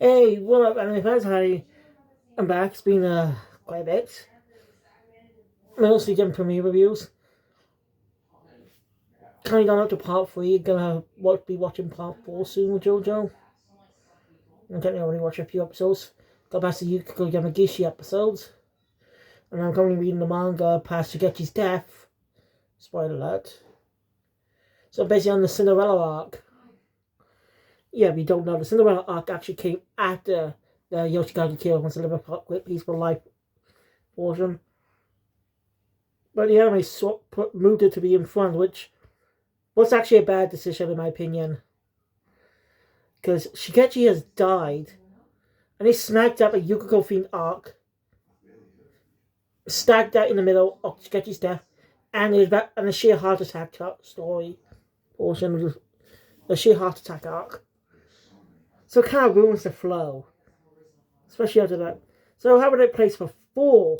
Hey, what up, anime fans? I'm back. It's been quite a bit. Mostly doing premiere reviews. Kind of gone up to part 3. Gonna be watching part 4 soon with JoJo. I'm getting already watch a few episodes. Got past the Yukiko Yamagishi episodes. And I'm currently reading the manga past Shigechi's death. Spoiler alert. So basically on the Cinderella arc. Yeah, we don't know. The Cinderella arc actually came after the Yoshikage Kill wants to live a peaceful life portion. But the anime moved it to be in front, which was actually a bad decision in my opinion. Because Shigechi has died, and they snagged up a Yukiko themed arc, stacked that in the middle of Shigechi's death, and a sheer heart attack story portion of the sheer heart attack arc. So it kind of ruins the flow, especially after that. So having it placed for 4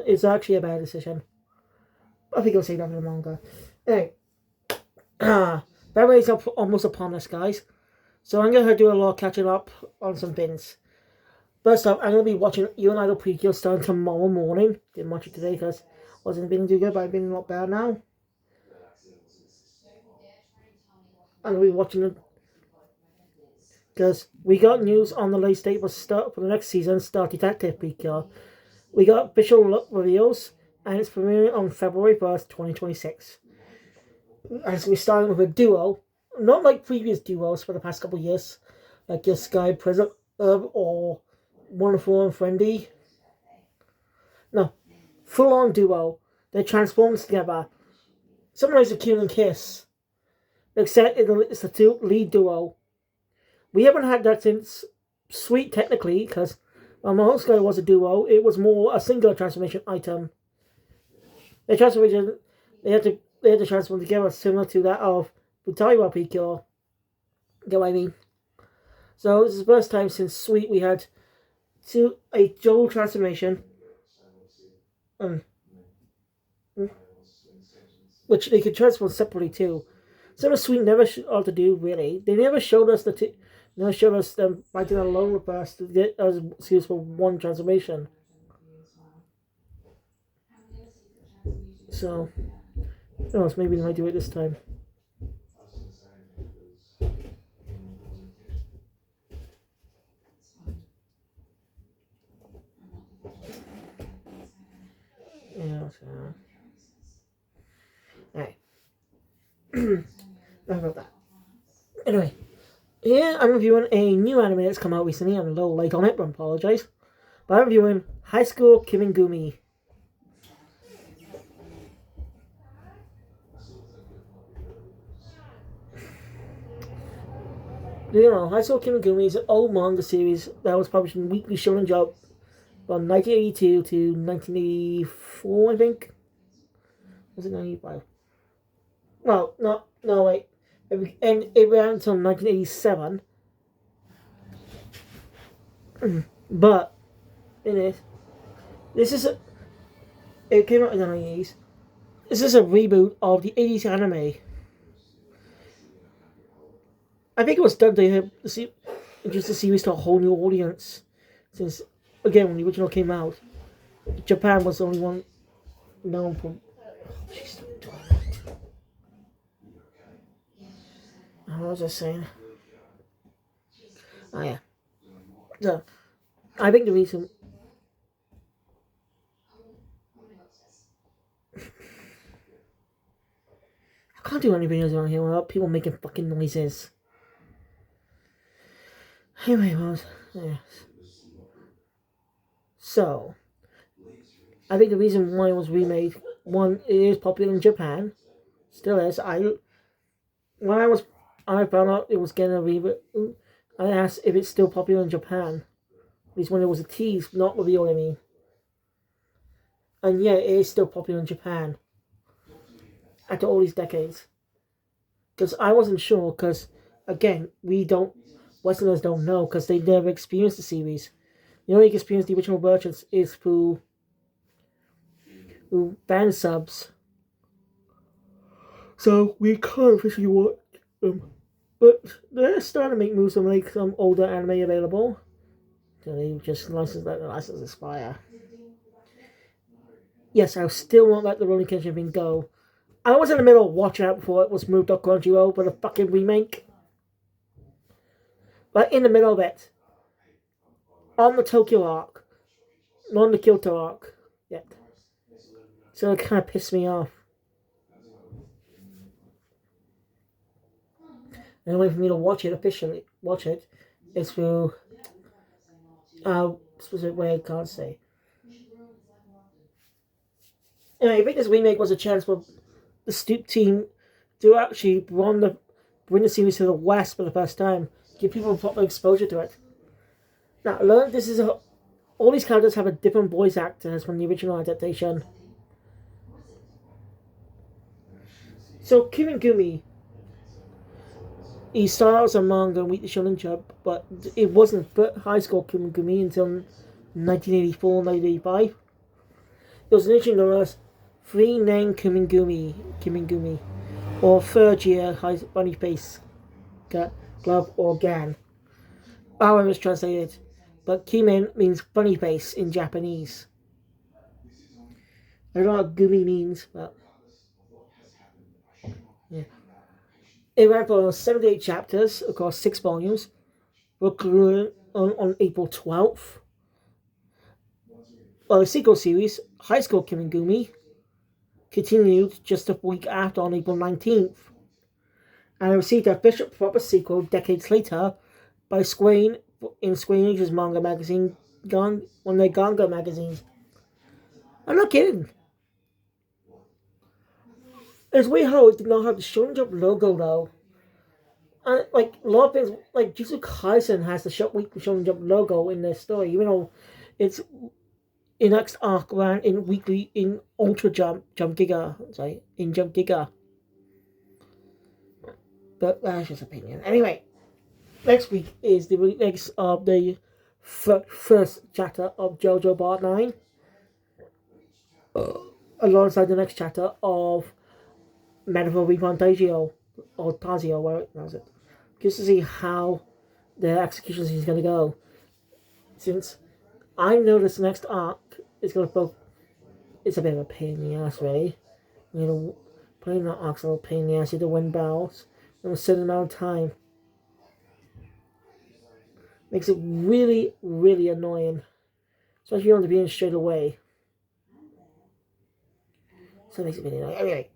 is actually a bad decision. I think I'll say that for the manga. Anyway, February's almost upon us, guys. So I'm going to do a lot of catching up on some things. First up, I'm going to be watching You and Idol Precure starting tomorrow morning. Didn't watch it today because wasn't feeling too good, but I've been a lot better now. I'm going to be watching it because we got news on the latest date for the next season, Star Detective Precure. We got official look reveals, and it's premiering on February 1st, 2026. As we're starting with a duo, not like previous duos for the past couple of years, like your Sky Prism or Wonderful and Friendly. No, full on duo. They transform together. Sometimes a cute and kiss. Except it's the two lead duo. We haven't had that since Sweet, technically, because Mahou Sky was a duo. It was more a singular transformation item. The transformation they had to transform together, similar to that of Butaiwa Precure. Get what I mean? So this is the first time since Sweet we had a dual transformation, which they could transform separately too. So the Sweet never ought to do really. They never showed us never showed us them fighting alone with us to get us excuse for one transformation. So, who knows? Maybe they might do it this time. Yeah. So. Alright. Enough about that. Anyway, here I'm reviewing a new anime that's come out recently. I'm a little late on it, but I apologize. But I'm reviewing High School Kimengumi. You know, High School Kimengumi is an old manga series that was published in Weekly Shonen Jump from 1982 to 1984, I think. Was it 1985? Well, no, wait. And it ran until 1987. But, it came out in the 90s. This is a reboot of the 80s anime. I think it was done to introduce the series to a whole new audience. Since, again, when the original came out, Japan was the only one known for. Jeez, what was I saying? Oh, yeah. So, I think the reason. I can't do any videos around here without people making fucking noises. Anyway, yes. So, I think the reason why it was remade, one, it is popular in Japan, still is. When I found out it was getting a reboot, I asked if it's still popular in Japan. At least when it was a tease, not revealed, I mean. And yeah, it is still popular in Japan. After all these decades. Because I wasn't sure, because, again, Westerners don't know, because they never experienced the series. The only experience the original versions is through fan subs. So we can't officially watch them. But they're starting to make moves to make some older anime available. So they just let the license expire. Yes, I still won't let the Rolling Kenshin thing go. I was in the middle of watching it before it was moved up Crunchyroll for the fucking remake. Like in the middle of it. On the Tokyo arc. Not on the Kyoto arc yet. So it kind of pissed me off. And the way for me to watch it officially, is through specific way I can't say. Anyway, I think this remake was a chance for the Stoop team to actually bring the series to the West for the first time, give people proper exposure to it. Now, learn this is all these characters have a different voice actors from the original adaptation. So Kimengumi, he started as a manga in Weekly Shonen Jump, but it wasn't high school Kimengumi until 1984, 1985. It was initially known as Free Name Kimengumi, or third year high bunny face glove or gan. However, it's translated, but Kimen means bunny face in Japanese. I don't know what gumi means, but yeah. It ran for 78 chapters across 6 volumes, concluded on April 12th. The sequel series, High School Kimengumi, continued just a week after on April 19th, and received a official proper sequel decades later by Square in Square Enix's manga magazine, one of their Ganga magazines. I'm not kidding. It's weird how it did not have the Shonen Jump logo though. And like a lot of things, like Jujutsu Kaisen has the weekly Shonen Jump logo in their story, even though it's in next arc ran in Ultra Jump Giga, in Jump Giga. But that's just opinion. Anyway, next week is the next of the first chapter of JoJo Part 9, alongside the next chapter of Medical Reborn Tazio, or Tazio, where it knows it. Just to see how the execution scene is going to go. Since I know this next arc is going to both. It's a bit of a pain in the ass, really. You know, playing that arc's a little pain in the ass. You have to win battles in a certain amount of time. Makes it really, really annoying. Especially if you want to be in straight away. So it makes it really annoying. Anyway.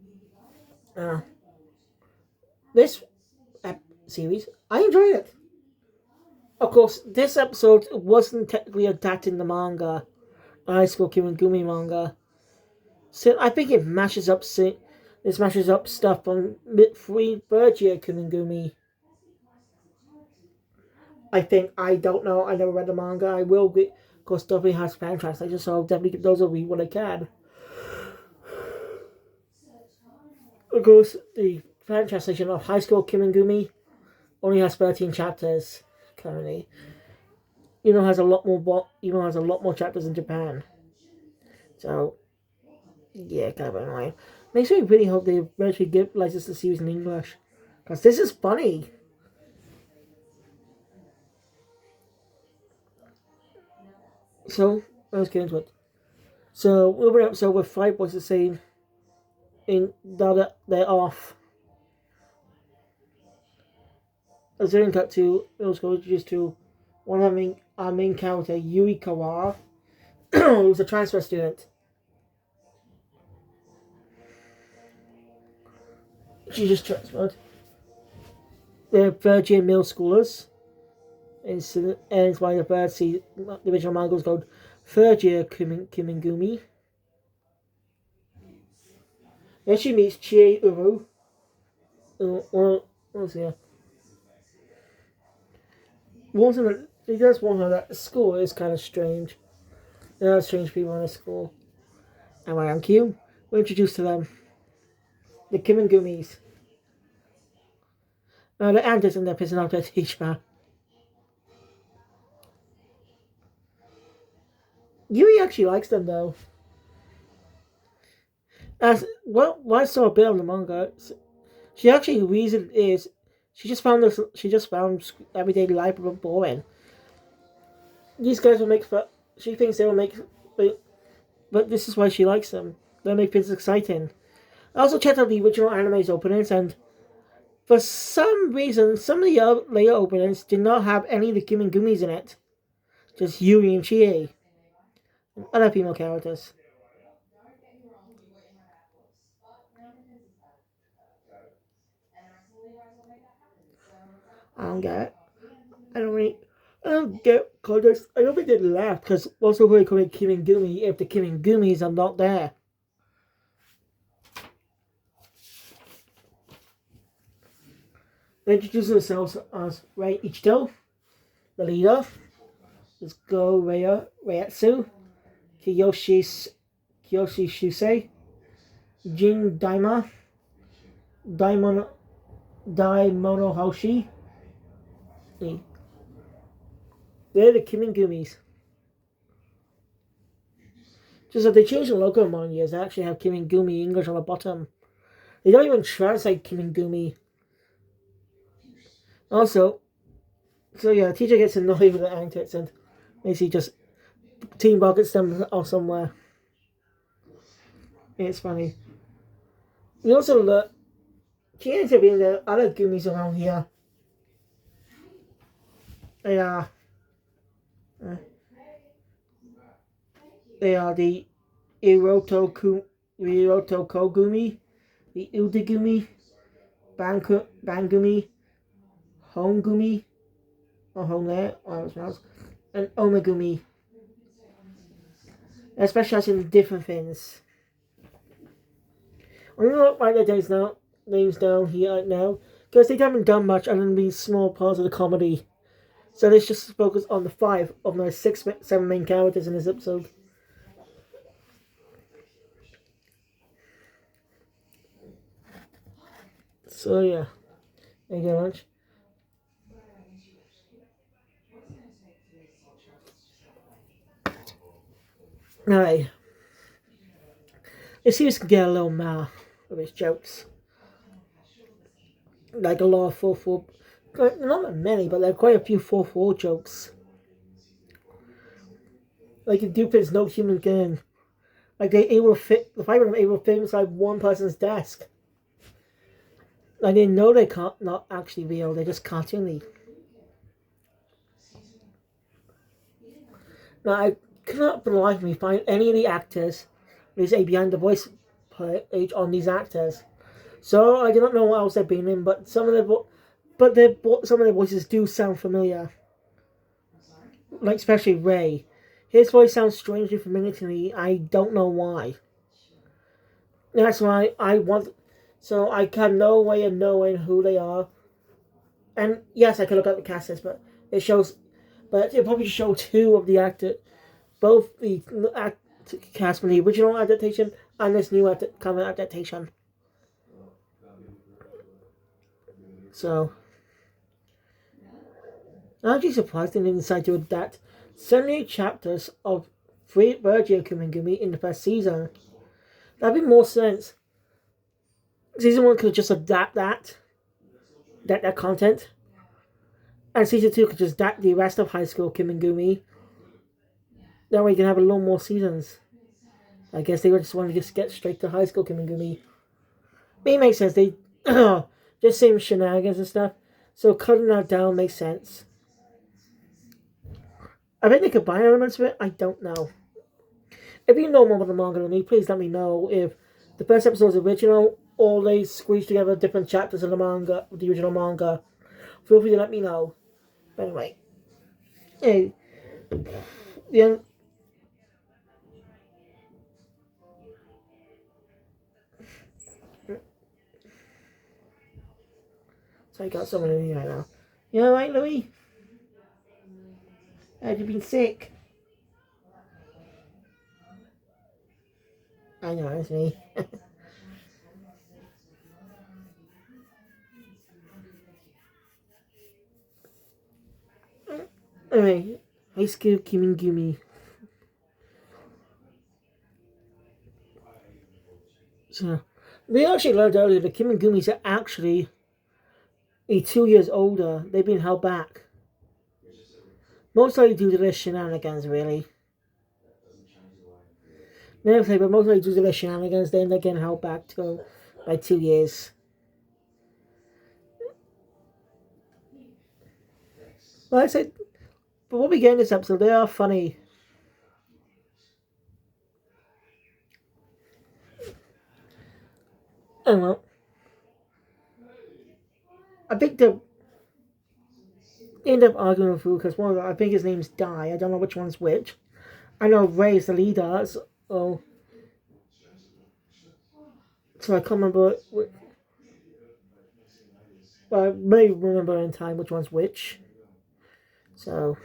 This series, I enjoyed it. Of course, this episode wasn't technically adapting the manga, High School Kimengumi manga. So I think it mashes up stuff from third year Kimengumi. I don't know. I never read the manga. I will get. Of course, definitely has fan translations, so I'll definitely give those a read when I can. Of course, the fan translation of High School Kimengumi only has 13 chapters currently. Even has a lot more chapters in Japan. So yeah, kind of annoying. Makes me really hope they eventually give license the series in English, because this is funny. So let's get into it. So we'll open episode with 5 voices saying that they're off. As then cut to let's go just to one of our main character, Yui Kawara, who's a transfer student. She just transferred. They're third year middle schoolers. And it's why the original manga was called Third Year Kimengumi. Then she meets Chie Uru. He does warn her that the school is kind of strange. There are strange people in the school. And when I'm Q, we're introduced to them. The Kimengumis. The antics and they're pissing off their teacher. Yui actually likes them though. As well, what I saw a bit of the manga, she actually reason is She just found this. She just found everyday life boring. These guys will make. She thinks they will make. But this is why she likes them. They make things exciting. I also checked out the original anime's openings, and for some reason, some of the later openings did not have any of the Kimengumis in it. Just Yuri and Chie and other female characters. I don't get it. I don't really. I don't get context. I don't think they laugh because what's the way calling Kimengumi if the Kimengumis are not there? They introduce themselves as Rei Ichito, the leader. Let's go Reiatsu, Kiyoshi Shusei, Jin Daimon, Daimono Hoshi. They're the Kimengumis. Just that they changed the logo among years. They actually have Kimengumi English on the bottom. They don't even translate Kimengumi. Also, so yeah, the teacher gets annoyed with the antics and basically just team buckets them off somewhere. It's funny. We also look. Can't intervene the other Gumis around here. They are. They are the Iroto Kogumi, the Udegumi, Bangumi, Hongumi, or Hone, and Omegumi. They specialize in different things. I'm gonna write their names down here right now because they haven't done much other than being small parts of the comedy. So let's just focus on the 5 of my 7 main characters in this episode. So yeah, thank you very much. Alright. This series can get a little mad with its jokes. Like a lot of 4-4. Not many, but there are quite a few 4-4 jokes. Like in Dupin's No Human Game. Like they able to fit, the 5 of them able to fit inside one person's desk. Like they know they can't, not actually real, they're just cartoony. Now I cannot believe me find any of the actors there's a behind the voice page on these actors. So I do not know what else they've been in, but some of their voices do sound familiar. Like especially Ray. His voice sounds strangely familiar to me. I don't know why. That's why I want. So I have no way of knowing who they are. And yes, I could look up the cast list, but it shows. But it probably show 2 of the actors, both the cast from the original adaptation and this new current adaptation. So I'm actually surprised they didn't decide to adapt 78 chapters of Virgil Kimengumi in the first season. That'd be more sense. Season 1 could just adapt that content. And season 2 could just adapt the rest of High School Kimengumi. That way you can have a lot more seasons. I guess they just want to just get straight to High School Kimengumi. It makes sense. They just same shenanigans and stuff. So cutting that down makes sense. I think they combine elements of it. I don't know. If you know more about the manga than me, please let me know if the first episode is original or they squeeze together different chapters of the manga, the original manga. Feel free to let me know. But anyway, hey, the so I got someone in here right now. You alright, Louis? Have you been sick? I know, it's me. Anyway, High School Kimengumi. So, we actually learned earlier that Kimengumis are actually, He's 2 years older. They've been held back. Mostly due to their shenanigans, really. Never say, but mostly due to their shenanigans, they're getting held back by 2 years. Like I said, but what we get in this episode, they are funny. And well, I think they end up arguing with Fu because one of them, I think his name's Dai. I don't know which one's which. I know Ray is the leader, so I can't remember. But I may remember in time which one's which. So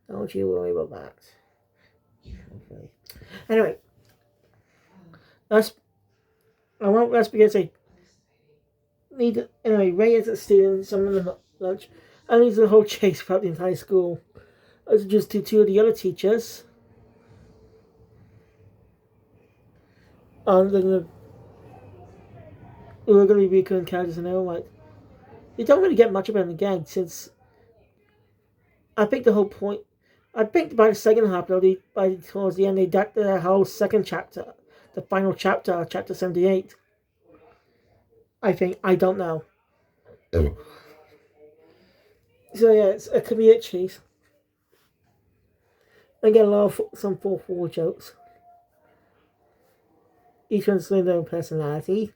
don't you worry about that. Okay. Anyway, let's begin. Say need anyway. Ray is stealing some of the lunch, and he's the whole chase throughout the entire school. As just to two of the other teachers. And then we're going to be recurring characters and all like. You don't really get much about the gang since I think the whole point. I think by the second half, towards the end, they did the whole second chapter, the final chapter, chapter 78. I think. I don't know. So yeah, it's a comedic chase. I get a lot of some 4-4 jokes. Each one's with their own personality.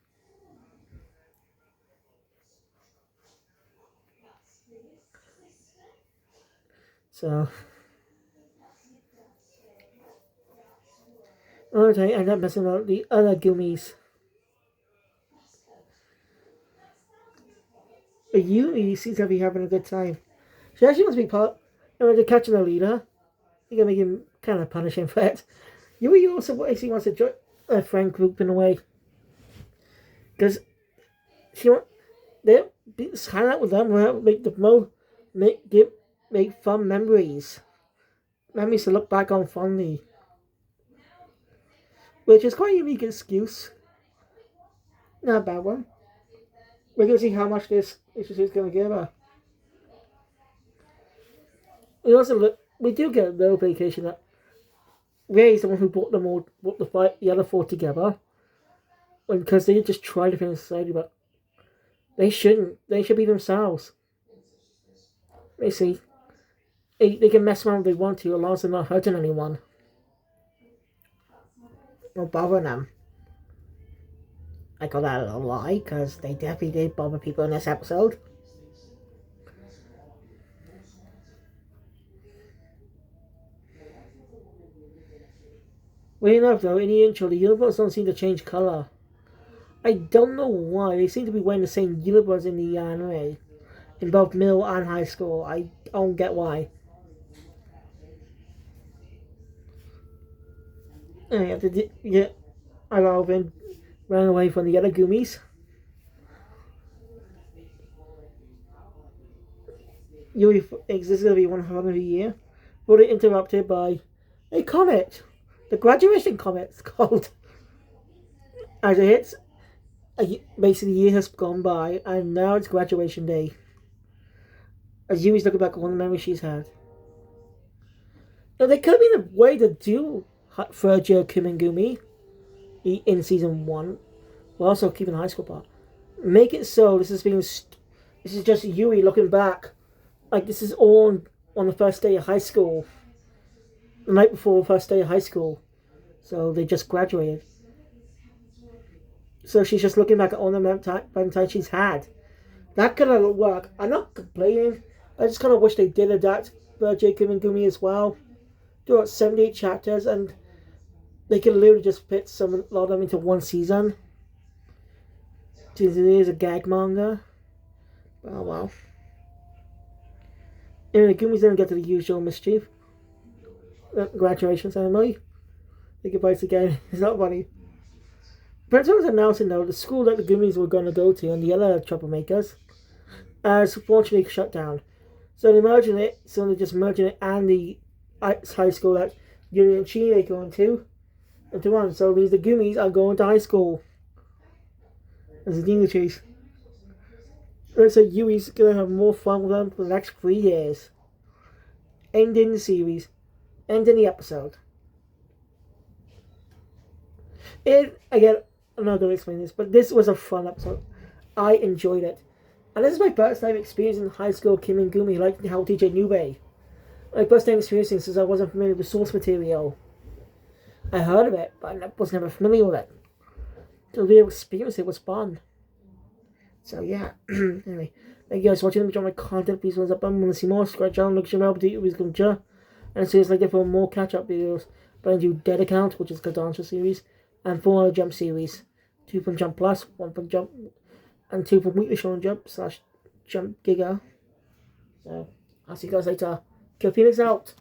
So okay, I'm not messing about the other Gummies. But Yumi seems to be having a good time. She actually wants to be part. They're catching the leader. You're gonna make him kind of punish him for it. Yumi also actually wants to join a friend group in a way. Because they hang out with them, make fun memories to look back on fondly, which is quite a unique excuse. Not a bad one. We're gonna see how much this is gonna give her. We do get a little vacation that Ray is the one who brought the other four together, because they just try to fit in society, but they shouldn't. They should be themselves. They see. They can mess around if they want to, as long as they're not hurting anyone or bothering them. I call that a lie, because they definitely did bother people in this episode. Weird enough though, in the intro, the uniforms don't seem to change colour. I don't know why. They seem to be wearing the same uniforms in the anime, in both middle and high school. I don't get why. And you have to get Alvin ran away from the other Gummies. Yui thinks this is going to be one hell of a year, but it interrupted by a comet. The graduation comet is called. As it hits, basically the year has gone by, and now it's graduation day. As Yui's looking back on the memories she's had. Now, there could have been a way to do third year Kimengumi in season 1, while also keeping the high school part. Make it so this is just Yui looking back, like this is all on the first day of high school, the night before the first day of high school. So they just graduated. So she's just looking back at all the time she's had. That could have worked. I'm not complaining. I just kind of wish they did adapt Virgin Kimengumi as well. Do about 78 chapters, and they could literally just fit a lot of them into one season. Since it is a gag manga. Oh well. Anyway, Gumi's didn't get to the usual mischief. Graduation ceremony. They get bites again. It's not funny. Principal was announcing though the school that the Gummies were going to go to and the other troublemakers has fortunately shut down. So they're just merging it and the high school that Yuri and Chi are going to into one. So these the Gummies are going to high school. As a dingo chase. looks like Yui's gonna have more fun with them for the next 3 years. Ending the series. Ending the episode. Again, I'm not going to explain this, but this was a fun episode. I enjoyed it. And this is my first time experiencing high school Kimengumi, like how TJ Nube. My first time experiencing since I wasn't familiar with source material. I heard of it, but I was never familiar with it. To be able to experience it was fun. So yeah, anyway. Thank you guys for watching. Let me drop my content. Please thumbs up button. Want to see more? Subscribe channel. Look your to YouTube is going to. And see us later for more catch-up videos. But I do Dead Account, which is the Dancer series. And 4 other Jump series. 2 from Jump Plus, 1 from Jump, and 2 from Weekly Show and Jump / Jump Giga. So, I'll see you guys later. Kill Phoenix out.